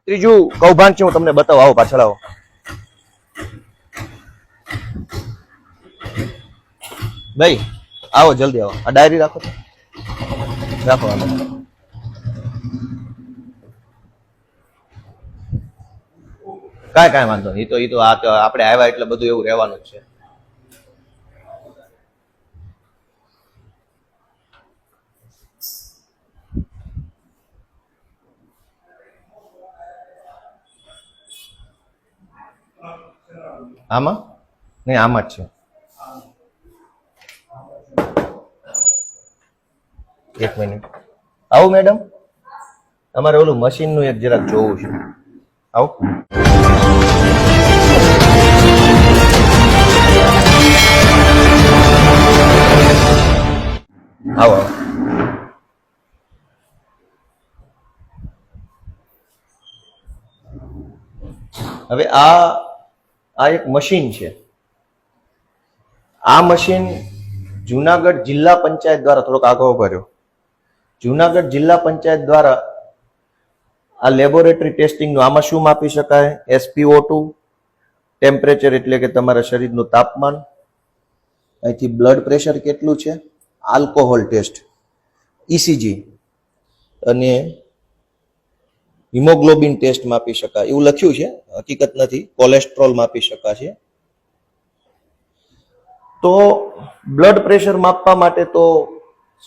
ત્રીજું કૌભાંડ છે હું તમને બતાવું, આવો પાછળ આવો. ભાઈ આવો જલ્દી આવો, આ ડાયરી રાખો તો રાખો. કાંઈ વાંધો નહીં, એ તો આપણે આવ્યા એટલે બધું એવું રહેવાનું જ છે. આમાં નહીં, આમાં જ છે. એક મિનિટ આવું મેડમ, તમારે ઓલું મશીન નું એક જરાક જોવું છે. આવો. આવો. હવે આ એક મશીન છે. આ મશીન જુનાગઢ જિલ્લા પંચાયત દ્વારા થોડોક આગળ કર્યો. જુનાગઢ જિલ્લા પંચાયત દ્વારા આ લેબોરેટરી ટેસ્ટિંગનું, આમાં શું માપી શકાય? SpO2, ટેમ્પરેચર એટલે કે તમારા શરીરનું તાપમાન, અહીંથી બ્લડ પ્રેશર કેટલું છે, આલ્કોહોલ ટેસ્ટ, ECG અને હિમોગ્લોબિન ટેસ્ટ માપી શકાય એવું લખ્યું છે, હકીકત નથી. કોલેસ્ટ્રોલ માપી શકાશે. તો બ્લડ પ્રેશર માપવા માટે તો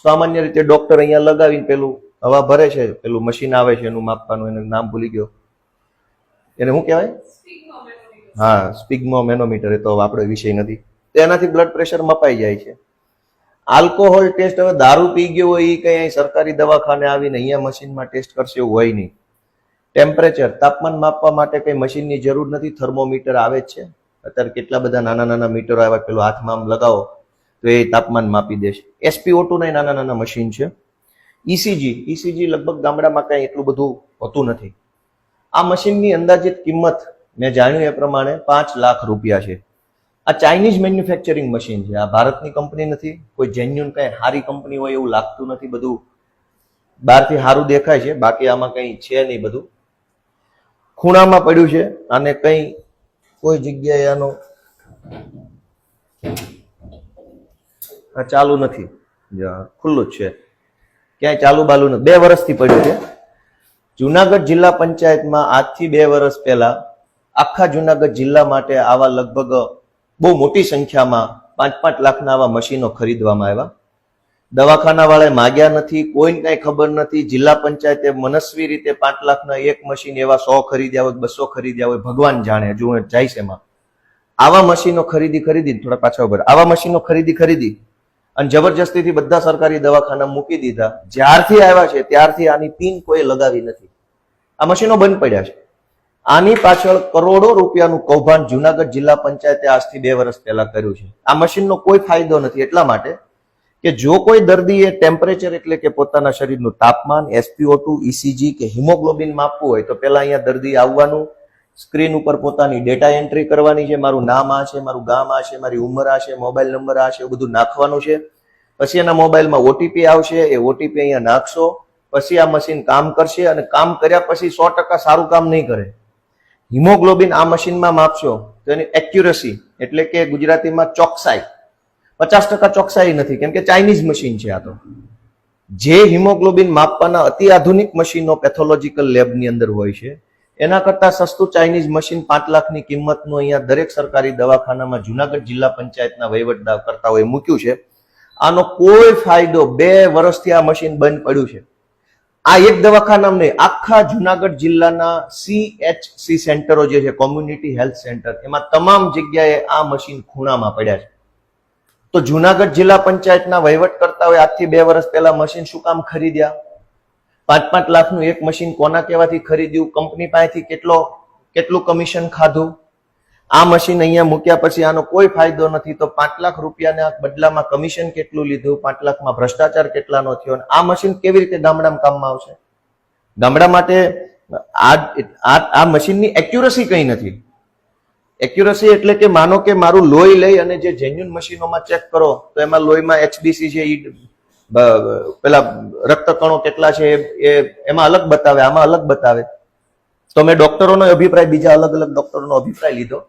સામાન્ય રીતે ડોક્ટર અહીંયા લગાવીને પેલું હવા ભરે છે, પેલું મશીન આવે છે એનું માપવાનું, એનું નામ ભૂલી ગયો, એને શું કહેવાય? હા, સ્પિગ્મોમેનોમીટર. એ તો આપણો વિષય નથી. તેનાથી બ્લડ પ્રેશર મપાઈ જાય છે. આલ્કોહોલ ટેસ્ટ, હવે દારૂ પી ગયો હોય એ કઈ સરકારી દવાખાને આવીને અહીંયા મશીનમાં ટેસ્ટ કરશે એવું હોય નહીં. ટેમ્પરેચર, તાપમાન માપવા માટે કઈ મશીનની જરૂર નથી, થર્મોમીટર આવે જ છે. અત્યારે કેટલા બધા નાના નાના મીટરો આવ્યા, પેલું હાથમાં આમ લગાવો તો એ તાપમાન માપી દેશે. SpO2 ના નાના નાના મશીન છે. ECG લગભગ ગામડામાં કઈ એટલું બધું હોતું નથી. આ મશીનની અંદાજિત કિંમત મેં જાણ્યું એ પ્રમાણે 5 લાખ રૂપિયા છે. આ ચાઇનીઝ મેન્યુફેક્ચરિંગ મશીન છે. આ ભારતની કંપની નથી. કોઈ જેન્યુન કઈ સારી કંપની હોય એવું લાગતું નથી. બધું બહારથી સારું દેખાય છે, બાકી આમાં કઈ છે નહીં. બધું ખૂણામાં પડ્યું છે. અને કઈ કોઈ જગ્યાએ આનો ચાલુ નથી, ખુલ્લું જ છે, ક્યાંય ચાલુ બાલુ નથી. 2 વર્ષથી પડ્યું છે. જુનાગઢ જિલ્લા પંચાયતમાં આજથી 2 વર્ષ પહેલા આખા જુનાગઢ જિલ્લા માટે આવા લગભગ બહુ મોટી સંખ્યામાં 5-5 લાખના આવા મશીનો ખરીદવામાં આવ્યા. દવાખાના વાળાએ માગ્યા નથી, કોઈને કઈ ખબર નથી. જિલ્લા પંચાયતે મનસ્વી રીતે 5 લાખના એક મશીન એવા 100 ખરીદ્યા હોય, 200 ખરીદ્યા હોય, ભગવાન જાણે. હજુ જાય છે એમાં. આવા મશીનો ખરીદી થોડા પાછા ઉપર, આવા મશીનો ખરીદી અને જબરજસ્તીથી બધા સરકારી દવાખાના મૂકી દીધા. જ્યારથી આવ્યા છે ત્યારથી આની પિન કોઈ લગાવી નથી. આ મશીનો બંધ પડ્યા છે. આની પાછળ કરોડો રૂપિયાનું કૌભાંડ જુનાગઢ જિલ્લા પંચાયતે આજથી 2 વર્ષ પહેલા કર્યું છે. આ મશીનનો કોઈ ફાયદો નથી, એટલા માટે કે જો કોઈ દર્દીએ ટેમ્પરેચર એટલે કે પોતાના શરીરનું તાપમાન, SpO2, ECG કે હિમોગ્લોબિન માપવું હોય તો પહેલા અહીંયા દર્દી આવવાનું, સ્ક્રીન ઉપર પોતાની ડેટા એન્ટ્રી કરવાની છે. મારું નામ આ છે, મારું ગામ આ છે, મારી ઉંમર આ છે, મોબાઈલ નંબર આ છે, એવું બધું નાખવાનું છે. પછી એના મોબાઈલમાં OTP આવશે, એ OTP અહીંયા નાખશો. પછી આ મશીન કામ કરશે અને કામ કર્યા પછી 100% સારું કામ નહીં કરે. હિમોગ્લોબિન આ મશીનમાં માપશો તો એની એક્યુરસી એટલે કે ગુજરાતીમાં ચોકસાઈ 50% ચોકસાઈ નથી, કેમ કે ચાઇનીઝ મશીન છે આ તો. જે હિમોગ્લોબિન માપવાના અતિ આધુનિક મશીનો પેથોલોજીકલ લેબની અંદર હોય છે એના કરતા સસ્તું ચાઇનીઝ મશીન 5 લાખની કિંમતનું અહીંયા દરેક સરકારી દવાખાનામાં જુનાગઢ જિલ્લા પંચાયતના વહીવટદાર કરતાઓએ મૂક્યું છે. આનો કોઈ ફાયદો 2 વર્ષથી આ મશીન બંધ પડ્યું છે. આ એક દવાખાનામાં નહીં, આખા જુનાગઢ જિલ્લાના CHC સેન્ટરો જે છે, કોમ્યુનિટી હેલ્થ સેન્ટર, એમાં તમામ જગ્યાએ આ મશીન ખૂણામાં પડ્યા છે. તો જુનાગઢ જિલ્લા પંચાયતના વહીવટકર્તાઓએ આજથી 2 વર્ષ પહેલા મશીન શું કામ ખરીદ્યા? 5-5 લાખનું એક મશીન કોના કહેવાથી ખરીદ્યું? કંપની પાસેથી કેટલું કમિશન ખાધું? આ મશીન અહીંયા મૂક્યા પછી આનો કોઈ ફાયદો નથી. તો 5 લાખ રૂપિયાના બદલામાં કમિશન કેટલું લીધું? 5 લાખમાં ભ્રષ્ટાચાર કેટલાનો થયો? આ મશીન કેવી રીતે ગામડામાં કામમાં આવશે? ગામડા માટે આ મશીનની એક્યુરસી કઈ નથી. એક્યુરસી એટલે કે માનો કે મારું લોહી લઈ અને જે જેન્યુન મશીનોમાં ચેક કરો તો એમાં લોહીમાં HBC છે, પેલા રક્તકણો કેટલા છે એ એમાં અલગ બતાવે, આમાં અલગ બતાવે. તો મેં ડોક્ટરોનો અભિપ્રાય, બીજા અલગ અલગ ડોક્ટરોનો અભિપ્રાય લીધો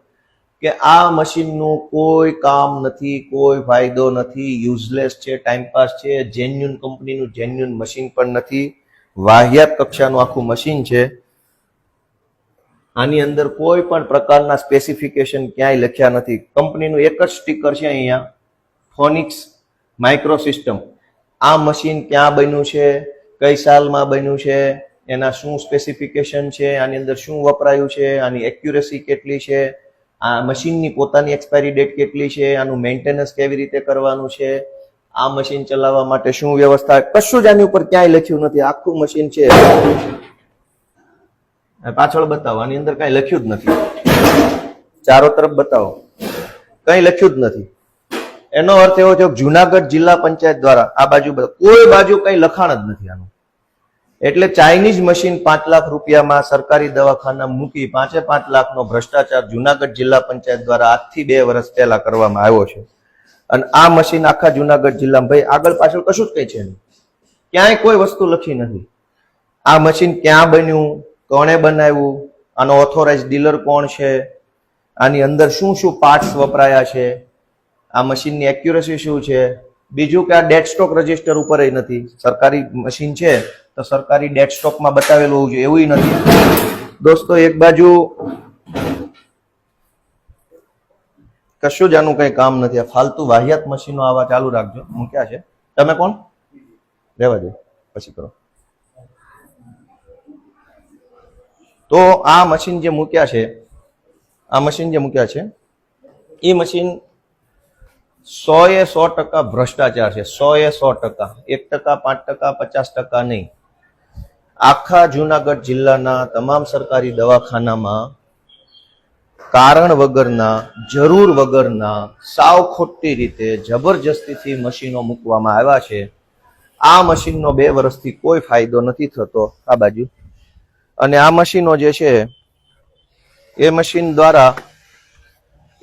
કે આ મશીનનું કોઈ કામ નથી, કોઈ ફાયદો નથી, યુઝલેસ છે, ટાઈમપાસ છે, જેન્યુન કંપનીનું જેન્યુન મશીન પણ નથી, વાહિયાત કક્ષાનું આખું મશીન છે. આની અંદર કોઈ પણ પ્રકારના સ્પેસિફિકેશન ક્યાંય લખ્યા નથી. કંપનીનું એક જ સ્ટીકર છે અહીંયા, ફોનિક્સ માઇક્રો સિસ્ટમ. આ મશીન ક્યાં બન્યું છે, કઈ સાલમાં બન્યું છે, એના શું સ્પેસિફિકેશન છે, આની અંદર શું વપરાયું છે, આની એક્યુરેસી કેટલી છે, આ મશીનની પોતાની એક્સપાયરી ડેટ કેટલી છે, આનું મેન્ટેનન્સ કેવી રીતે કરવાનું છે, આ મશીન ચલાવવા માટે શું વ્યવસ્થા, કશું જ આની ઉપર ક્યાંય લખ્યું નથી. આખું મશીન છે, પાછળ બતાવો, આની અંદર કઈ લખ્યું જ નથી. ચારો તરફ બતાવો, કઈ લખ્યું જ નથી. એનો અર્થ એવો છે જુનાગઢ જિલ્લા પંચાયત દ્વારા આ બાજુ કોઈ બાજુ કઈ લખાણ જ નથી આનું. એટલે ચાઇનીઝ મશીન 5 લાખ રૂપિયામાં સરકારી દવાખાના મૂકી 5 લાખનો ભ્રષ્ટાચાર જુનાગઢ જિલ્લા પંચાયત દ્વારા આજથી 2 વર્ષ પહેલા કરવામાં આવ્યો છે. અને આ મશીન આખા જુનાગઢ જિલ્લામાં, ભાઈ આગળ પાછળ કશું જ કઈ છે નહીં, ક્યાંય કોઈ વસ્તુ લખી નથી. આ મશીન ક્યાં બન્યું, કોણે બનાવ્યું, આનો ઓથોરાઇઝ ડીલર કોણ છે, આની અંદર શું શું પાર્ટ્સ વપરાયા છે, આ મશીનની એક્યુરેસી શું છે. બીજું કે આ ડેડ સ્ટોક રજિસ્ટર ઉપર નથી. સરકારી મશીન છે તો સરકારી ડેડ સ્ટોકમાં બતાવેલું હોવું જોઈએ, એવું નથી. દોસ્તો એક બાજુ કશું જ આનું કઈ કામ નથી. આ ફાલતુ વાહિયાત મશીનો આવા ચાલુ રાખજો. મૂક્યા છે, તમે કોણ, રહેવા દો પછી કરો. તો આ મશીન જે મૂક્યા છે, એ મશીન 100% ભ્રષ્ટાચાર છે. 100%, 1%, 5%, 50% નહીં. આખા જુનાગઢ જિલ્લાના તમામ સરકારી દવાખાનામાં કારણ વગરના, જરૂર વગરના, સાવ ખોટી રીતે જબરજસ્તીથી મશીનો મૂકવામાં આવ્યા છે. આ મશીનનો 2 વર્ષથી કોઈ ફાયદો નથી થતો. આ બાજુ, અને આ મશીનો જે છે એ મશીન દ્વારા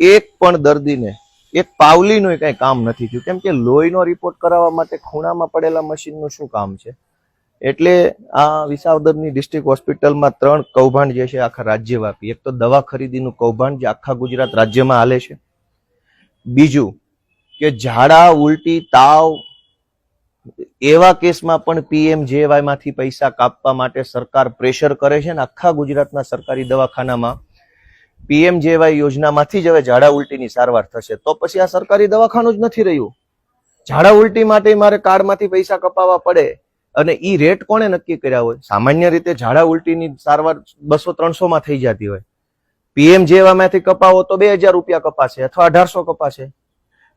એક પણ દર્દીને એક પાવલીનું કઈ કામ નથી થયું. કેમ કે લોહીનો રિપોર્ટ કરાવવા માટે ખૂણામાં પડેલા મશીનનું શું કામ છે. એટલે આ વિસાવદરની ડિસ્ટ્રિક્ટ હોસ્પિટલમાં 3 કૌભાંડ જે છે આખા રાજ્યવ્યાપી. એક તો દવા ખરીદીનું કૌભાંડ જે આખા ગુજરાત રાજ્યમાં હાલે છે. બીજું કે ઝાડા, ઉલટી, તાવ એવા કેસમાં પણ PMJY માંથી પૈસા કાપવા માટે સરકાર પ્રેશર કરે છે ને આખા ગુજરાતના સરકારી દવાખાનામાં PMJY યોજનામાંથી જ હવે ઝાડા ઉલટીની સારવાર થશે. તો પછી આ સરકારી દવાખાનું જ નથી રહ્યું. ઝાડા ઉલટી માટે મારે કાર્ડમાંથી પૈસા કપાવવા પડે, અને ઈ રેટ કોણે નક્કી કર્યા હોય? સામાન્ય રીતે ઝાડા ઉલટીની સારવાર 200-300 માં થઈ જતી હોય. PMJY માંથી કપાવો તો 2000 રૂપિયા કપાશે અથવા 1800 કપાશે.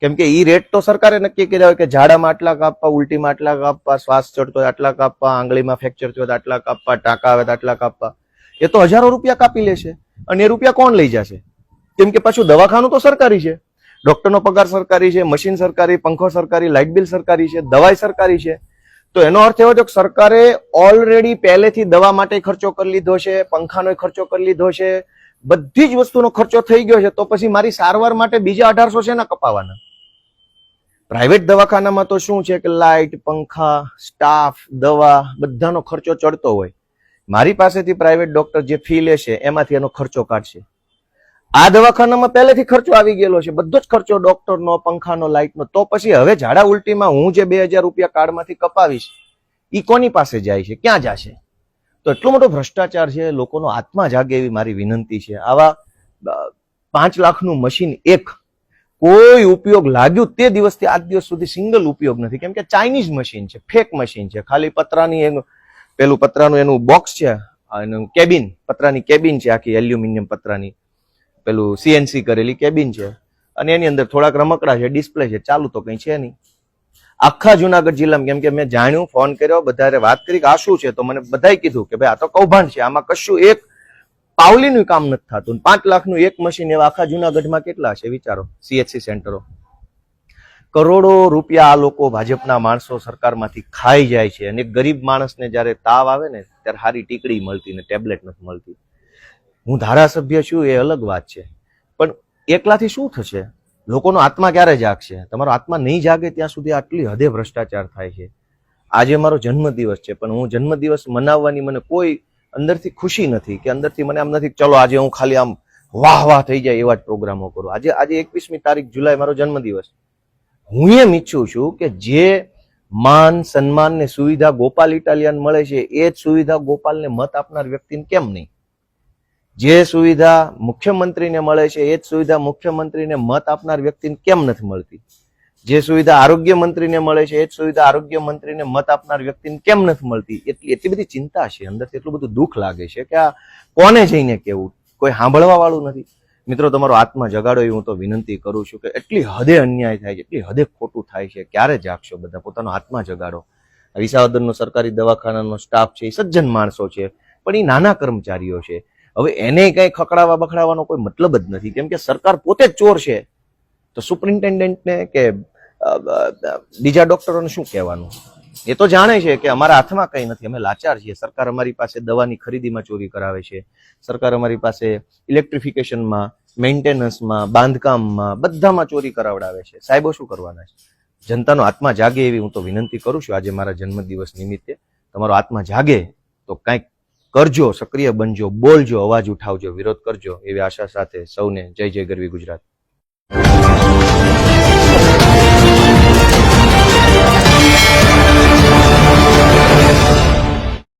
કેમ કે ઈ રેટ તો સરકારે નક્કી કર્યા હોય કે ઝાડામાં આટલા કાપવા, ઉલટીમાં આટલા કાપવા, શ્વાસ ચડતો હોય આટલા કાપવા, આંગળીમાં ફ્રેક્ચર થયો હોય આટલા કાપવા, ટાંકા આવે તો આટલા કાપવા. એ તો હજારો રૂપિયા કાપી લેશે. અને એ રૂપિયા કોણ લઈ જશે? કેમ કે પાછું દવાખાનું તો સરકારી છે, ડોક્ટરનો પગાર સરકારી છે, મશીન સરકારી, પંખો સરકારી, લાઇટ બિલ સરકારી છે, દવાઈ સરકારી છે. તો એનો અર્થ એવો છે કે સરકારે ઓલરેડી પહેલેથી દવા માટે ખર્ચો કરી લીધો છે, પંખાનો ખર્ચો કરી લીધો છે, બધી જ વસ્તુનો ખર્ચો થઈ ગયો છે. તો પછી મારી સારવાર માટે બીજા 1800 છે ના કપાવાના? પ્રાઇવેટ દવાખાનામાં તો શું છે કે લાઇટ, પંખા, સ્ટાફ, દવા બધાનો ખર્ચો ચડતો હોય. મારી પાસેથી પ્રાઇવેટ ડોક્ટર જે ફી લેશે એમાંથી એનો ખર્ચો કાઢશે. આ દવાખાનામાં પહેલેથી ખર્ચો આવી ગયેલો છે, બધો જ ખર્ચો ડોક્ટરનો, પંખાનો, લાઇટનો. તો પછી હવે ઝાડા ઉલટીમાં હું જે 2000 રૂપિયા કાર્ડમાંથી કપાવીશ ઈ કોની પાસે જાય છે, ક્યાં જશે? તો એટલો મોટો ભ્રષ્ટાચાર છે. લોકોનો આત્મા જાગે એવી મારી વિનંતી છે. આવા 5 લાખનું મશીન એક કોઈ ઉપયોગ લાગ્યું તે દિવસથી આજ દિવસ સુધી સિંગલ ઉપયોગ નથી. કેમ કે ચાઇનીઝ મશીન છે, ફેક મશીન છે. ખાલી પતરાની પેલું પતરાનું એનું બોક્સ છે, એનું કેબિન, પતરાની કેબિન છે, આખી એલ્યુમિનિયમ પતરાની પેલું CNC કરેલી કેબિન છે, અને એની અંદર થોડાક રમકડા છે, ડિસ્પ્લે છે, ચાલુ તો કઈ છે નહીં. આખા જુનાગઢ જિલ્લામાં, કેમ કે મેં જાણ્યું, ફોન કર્યો, બધારે વાત કરી કે આ શું છે, તો મને બધાએ કીધું કે ભાઈ આ તો કૌભાંડ છે, આમાં કશું એક પાવલીનું કામ નથી થતું. 5 લાખનું એક મશીન એવા આખા જુનાગઢમાં કેટલા છે વિચારો, CHC સેન્ટરો. કરોડો રૂપિયા આ લોકો, ભાજપના માણસો સરકારમાંથી ખાઈ જાય છે. અને ગરીબ માણસને જયારે તાવ આવે ને ત્યારે સારી ટીકડી મળતી ને ટેબ્લેટ નથી મળતી. હું ધારાસભ્ય છું એ અલગ વાત છે, પણ એકલાથી શું થશે? લોકોનો આત્મા ક્યારે જાગશે? તમારો આત્મા નહીં જાગે ત્યાં સુધી આટલી હદે ભ્રષ્ટાચાર થાય છે. આજે મારો જન્મદિવસ છે, પણ હું જન્મદિવસ મનાવવાની મને કોઈ અંદરથી ખુશી નથી, કે અંદરથી મને આમ નથી ચલો આજે હું ખાલી આમ વાહ વાહ થઈ જાય એવા જ પ્રોગ્રામો કરું. આજે 21મી તારીખ જુલાઈ મારો જન્મદિવસ. હું એમ ઈચ્છું છું કે જે માન સન્માન ને સુવિધા ગોપાલ ઇટાલિયન મળે છે એ જ સુવિધા ગોપાલને મત આપનાર વ્યક્તિને કેમ નહીં? જે સુવિધા મુખ્યમંત્રીને મળે છે એ જ સુવિધા મુખ્યમંત્રીને મત આપનાર વ્યક્તિને કેમ નથી મળતી? જે સુવિધા આરોગ્ય મંત્રીને મળે છે એ જ સુવિધા આરોગ્ય મંત્રીને મત આપનાર વ્યક્તિને કેમ નથી મળતી? એટલી બધી ચિંતા છે અંદરથી, એટલું બધું દુઃખ લાગે છે કે આ કોને જઈને કેવું, કોઈ સાંભળવા વાળું નથી. મિત્રો, તમારો આત્મા જગાડો એવું હું તો વિનંતી કરું છું કે એટલી હદે અન્યાય થાય છે, એટલી હદે ખોટું થાય છે. ક્યારે જાગશો બધા? પોતાનો આત્મા જગાડો. વિસાવદરનો સરકારી દવાખાનાનો સ્ટાફ છે એ સજ્જન માણસો છે, પણ એ નાના કર્મચારીઓ છે. હવે એને કઈ ખકડાવા બખડાવવાનો કોઈ મતલબ જ નથી, કેમ કે સરકાર પોતે જ ચોર છે. તો સુપરિન્ટેન્ડન્ટને કે બીજા ડોક્ટરોને શું કહેવાનું? એ તો જાણે છે કે અમારા હાથમાં કંઈ નથી, અમે લાચાર છીએ. સરકાર અમારી પાસે દવાની ખરીદીમાં ચોરી કરાવે છે, સરકાર અમારી પાસે ઇલેક્ટ્રિફિકેશનમાં, મેન્ટેનન્સમાં, બાંધકામમાં, બધામાં ચોરી કરાવડાવે છે. સાહેબો શું કરવાના છે? જનતાનો આત્મા જાગે એવી હું તો વિનંતી કરું છું. આજે મારા જન્મદિવસ નિમિત્તે તમારો આત્મા જાગે તો કંઈક કરજો, સક્રિય બનજો, બોલજો, અવાજ ઉઠાવજો, વિરોધ કરજો એવી આશા સાથે સૌને જય જય ગરવી ગુજરાત.